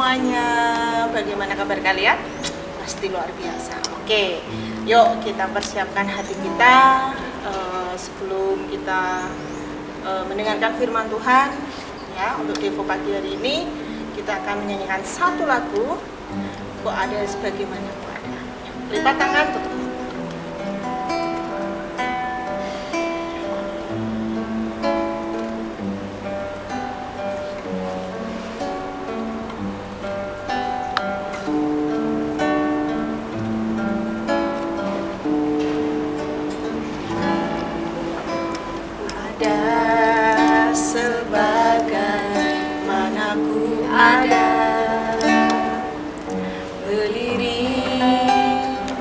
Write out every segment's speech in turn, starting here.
semuanya. Bagaimana kabar kalian? Pasti luar biasa. Oke, yuk kita persiapkan hati kita sebelum kita mendengarkan firman Tuhan. Ya, untuk Devo pagi hari ini kita akan menyanyikan satu lagu. Kok ada sebagaimana kok ada. Lipat tangan, tutup mata. Ada berdiri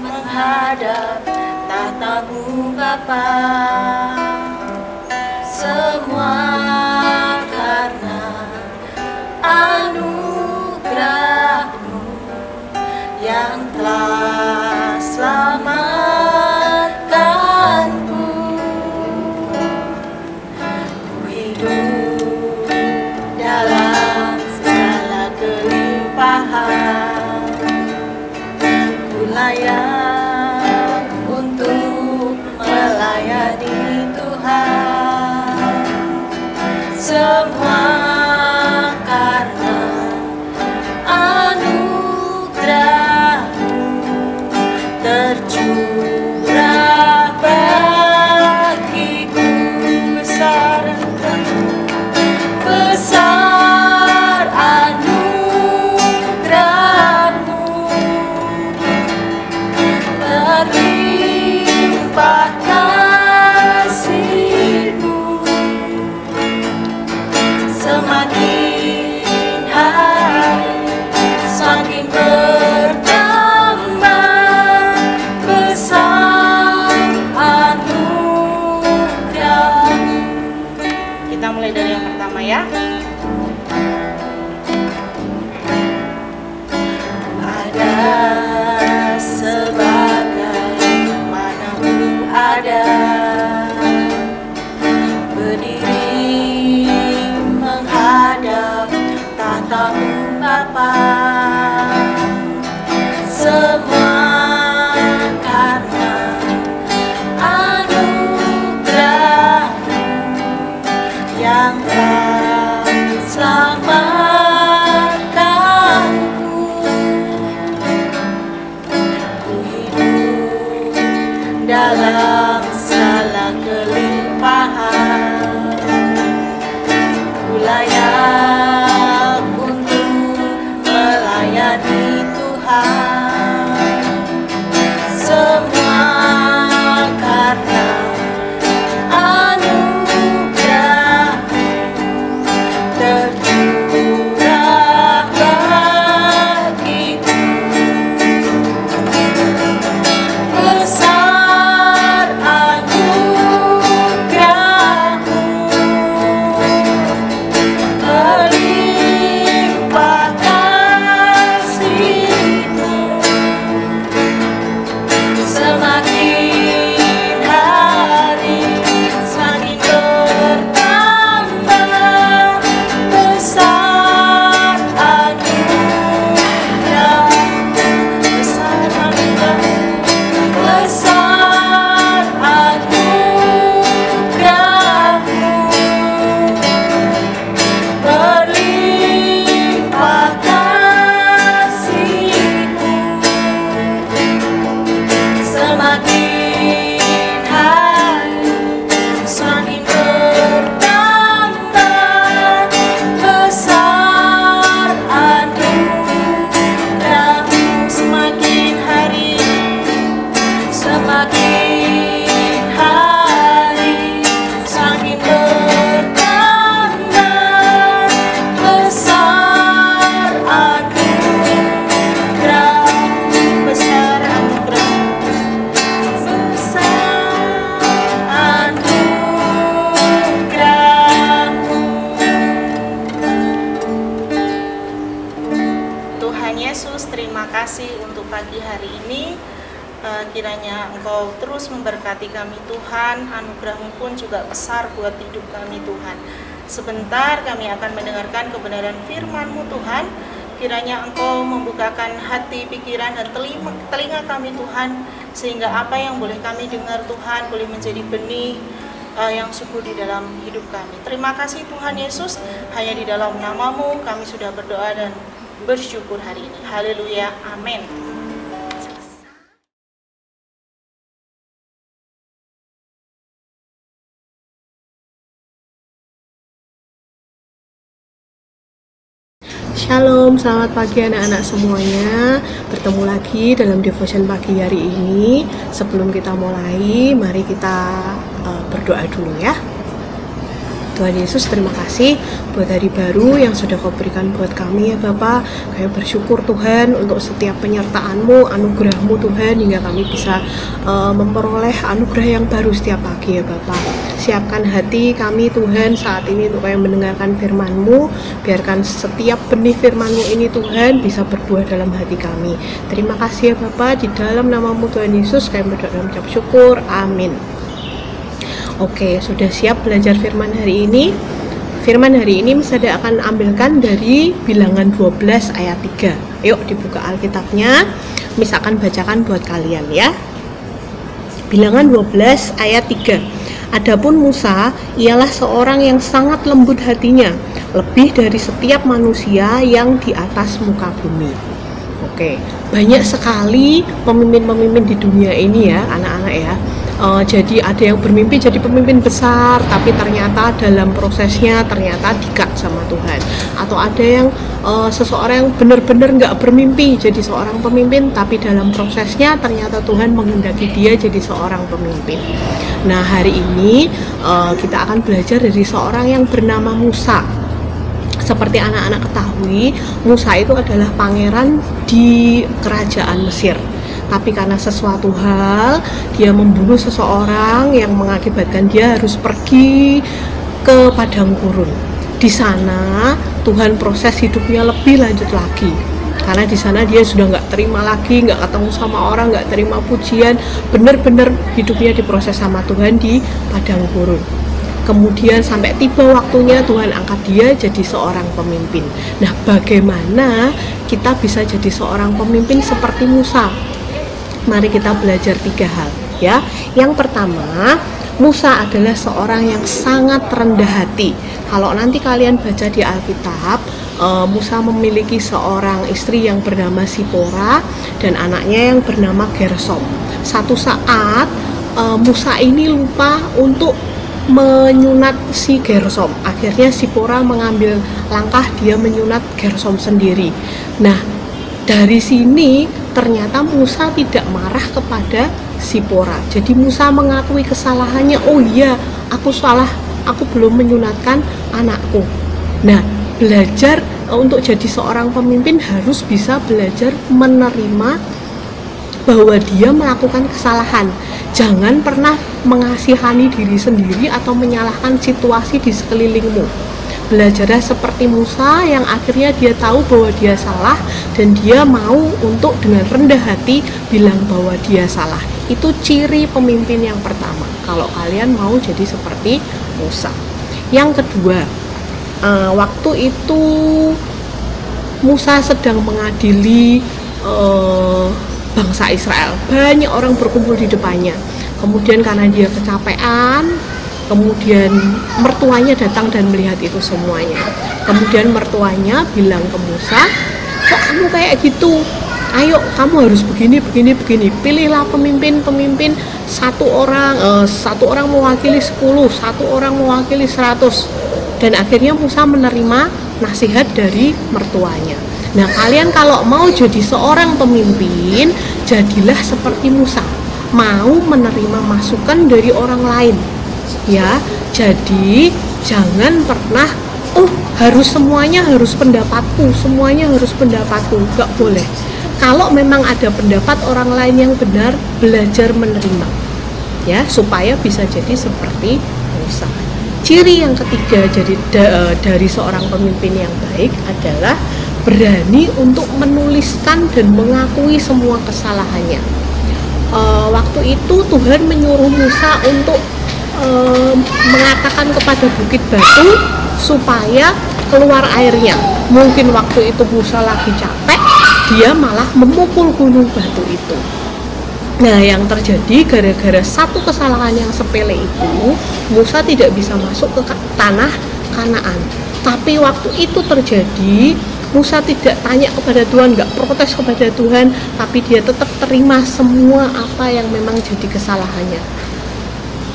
menghadap tahta-Mu Bapa, semua karena anugerah-Mu yang telah selamatkanku. Ku hidup dalam ku layak untuk melayani Tuhan, semua karena anugerah-Mu tercurah bagiku. Besar anugerah-Mu, berlimpah kasih-Mu, semakin hari semakin bertambah. Besar anugerah-Mu. Kita mulai dari yang pertama ya. Ada sebagaimana-Mu ada, berdiri menghadap tahta-Mu Bapa, semua karena anugerah-Mu yang telah selamatkanku. Ku hidup dalam segala kelimpahan, ku layak untuk melayani Tuhan, semua karena anugerah-Mu tercurah bagiku. Besar anugerah-Mu, berlimpah kasih-Mu, semakin hari semakin bertambah. Besar anugerah-Mu, besar anugerah-Mu, besar anugerah-Mu, berlimpah kasih-Mu, semakin hari semakin bertambah. Besar anugerah-Mu, semakin hari semakin hari semakin bertambah. Besar anugerah-Mu, besar anugerah-Mu, besar anugerah-Mu. Tuhan Yesus, terima kasih untuk pagi hari ini. Kiranya Engkau terus memberkati kami Tuhan. Anugerah-Mu pun juga besar buat hidup kami Tuhan. Sebentar kami akan mendengarkan kebenaran firman-Mu Tuhan. Kiranya Engkau membukakan hati, pikiran, dan telinga kami Tuhan, sehingga apa yang boleh kami dengar Tuhan boleh menjadi benih yang subur di dalam hidup kami. Terima kasih Tuhan Yesus, hanya di dalam nama-Mu kami sudah berdoa dan bersyukur hari ini. Haleluya, amin. Shalom, selamat pagi anak-anak semuanya. Bertemu lagi dalam devotion pagi hari ini. Sebelum kita mulai, mari kita berdoa dulu ya. Tuhan Yesus, terima kasih buat hari baru yang sudah Kau berikan buat kami ya Bapa. Kami bersyukur Tuhan untuk setiap penyertaan-Mu, anugerah-Mu Tuhan, hingga kami bisa memperoleh anugerah yang baru setiap pagi ya Bapa. Siapkan hati kami Tuhan saat ini untuk kami mendengarkan firman-Mu. Biarkan setiap benih firman-Mu ini Tuhan bisa berbuah dalam hati kami. Terima kasih ya Bapa, di dalam nama-Mu Tuhan Yesus kami berdoa dan mengucap syukur, amin. Oke, sudah siap belajar firman hari ini? Firman hari ini saya akan ambilkan dari Bilangan 12 ayat 3. Yuk dibuka Alkitabnya, misalkan bacakan buat kalian ya. Bilangan 12 ayat 3. Adapun Musa ialah seorang yang sangat lembut hatinya, lebih dari setiap manusia yang di atas muka bumi. Oke, banyak sekali pemimpin-pemimpin di dunia ini ya, anak-anak ya. Jadi ada yang bermimpi jadi pemimpin besar, tapi ternyata dalam prosesnya ternyata dikat sama Tuhan. Atau ada yang seseorang yang benar-benar nggak bermimpi jadi seorang pemimpin, tapi dalam prosesnya ternyata Tuhan menghendaki dia jadi seorang pemimpin. Nah, hari ini kita akan belajar dari seorang yang bernama Musa. Seperti anak-anak ketahui, Musa itu adalah pangeran di kerajaan Mesir. Tapi karena sesuatu hal, dia membunuh seseorang yang mengakibatkan dia harus pergi ke padang gurun. Di sana Tuhan proses hidupnya lebih lanjut lagi. Karena di sana dia sudah nggak terima lagi, nggak ketemu sama orang, nggak terima pujian, benar-benar hidupnya diproses sama Tuhan di padang gurun. Kemudian sampai tiba waktunya Tuhan angkat dia jadi seorang pemimpin. Nah, bagaimana kita bisa jadi seorang pemimpin seperti Musa? Mari kita belajar 3 hal ya. Yang pertama, Musa adalah seorang yang sangat rendah hati. Kalau nanti kalian baca di Alkitab, Musa memiliki seorang istri yang bernama Sipora dan anaknya yang bernama Gersom. Satu saat Musa ini lupa untuk menyunat si Gersom. Akhirnya Sipora mengambil langkah dia menyunat Gersom sendiri. Nah, dari sini ternyata Musa tidak marah kepada Sipora. Jadi Musa mengakui kesalahannya. Oh iya, aku salah, aku belum menyunatkan anakku. Nah, belajar untuk jadi seorang pemimpin harus bisa belajar menerima bahwa dia melakukan kesalahan. Jangan pernah mengasihani diri sendiri atau menyalahkan situasi di sekelilingmu. Belajarlah seperti Musa yang akhirnya dia tahu bahwa dia salah dan dia mau untuk dengan rendah hati bilang bahwa dia salah. Itu ciri pemimpin yang pertama kalau kalian mau jadi seperti Musa. Yang kedua, waktu itu Musa sedang mengadili bangsa Israel. Banyak orang berkumpul di depannya. Kemudian karena dia kecapean, kemudian mertuanya datang dan melihat itu semuanya. Kemudian mertuanya bilang ke Musa, kok kamu kayak gitu? Ayo, kamu harus begini. Pilihlah pemimpin satu orang mewakili 10, satu orang mewakili 100. Dan akhirnya Musa menerima nasihat dari mertuanya. Nah, kalian kalau mau jadi seorang pemimpin, jadilah seperti Musa, mau menerima masukan dari orang lain. Ya, jadi jangan pernah semuanya harus pendapatku, nggak boleh. Kalau memang ada pendapat orang lain yang benar, belajar menerima ya, supaya bisa jadi seperti Musa. Ciri yang ketiga dari seorang pemimpin yang baik adalah berani untuk menuliskan dan mengakui semua kesalahannya. Waktu itu Tuhan menyuruh Musa untuk mengatakan kepada bukit batu supaya keluar airnya. Mungkin waktu itu Musa lagi capek, dia malah memukul gunung batu itu. Nah, yang terjadi gara-gara satu kesalahan yang sepele itu, Musa tidak bisa masuk ke tanah Kanaan. Tapi waktu itu terjadi, Musa tidak tanya kepada Tuhan, nggak protes kepada Tuhan, tapi dia tetap terima semua apa yang memang jadi kesalahannya.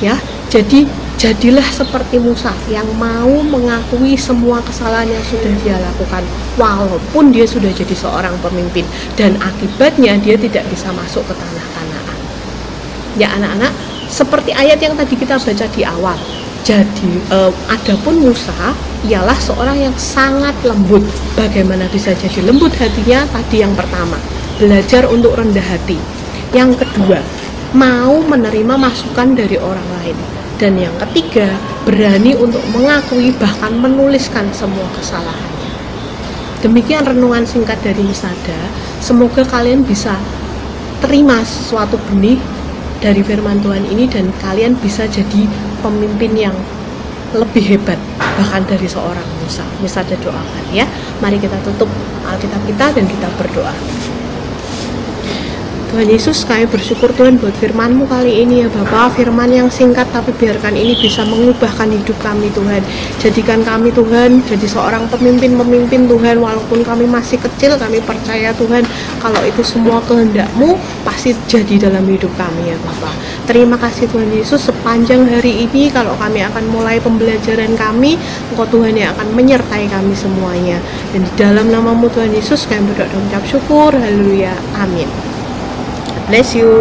Ya, jadi jadilah seperti Musa yang mau mengakui semua kesalahan yang sudah dia lakukan, walaupun dia sudah jadi seorang pemimpin, dan akibatnya dia tidak bisa masuk ke tanah Kanaan. Ya anak-anak, seperti ayat yang tadi kita baca di awal. Jadi adapun Musa ialah seorang yang sangat lembut. Bagaimana bisa jadi lembut hatinya? Tadi yang pertama, belajar untuk rendah hati. Yang kedua, mau menerima masukan dari orang lain. Dan yang ketiga, berani untuk mengakui bahkan menuliskan semua kesalahannya. Demikian renungan singkat dari Misada. Semoga kalian bisa terima sesuatu benih dari firman Tuhan ini, dan kalian bisa jadi pemimpin yang lebih hebat bahkan dari seorang Musa. Misada doakan ya. Mari kita tutup Alkitab kita dan kita berdoa. Tuhan Yesus, kami bersyukur Tuhan buat firman-Mu kali ini ya Bapa, firman yang singkat tapi biarkan ini bisa mengubahkan hidup kami Tuhan. Jadikan kami Tuhan jadi seorang pemimpin-pemimpin Tuhan, walaupun kami masih kecil, kami percaya Tuhan kalau itu semua kehendak-Mu pasti jadi dalam hidup kami ya Bapa. Terima kasih Tuhan Yesus, sepanjang hari ini kalau kami akan mulai pembelajaran kami, Engkau Tuhan yang akan menyertai kami semuanya. Dan di dalam nama-Mu Tuhan Yesus kami berdoa dan mengucap syukur. Haleluya. Amin. Bless you.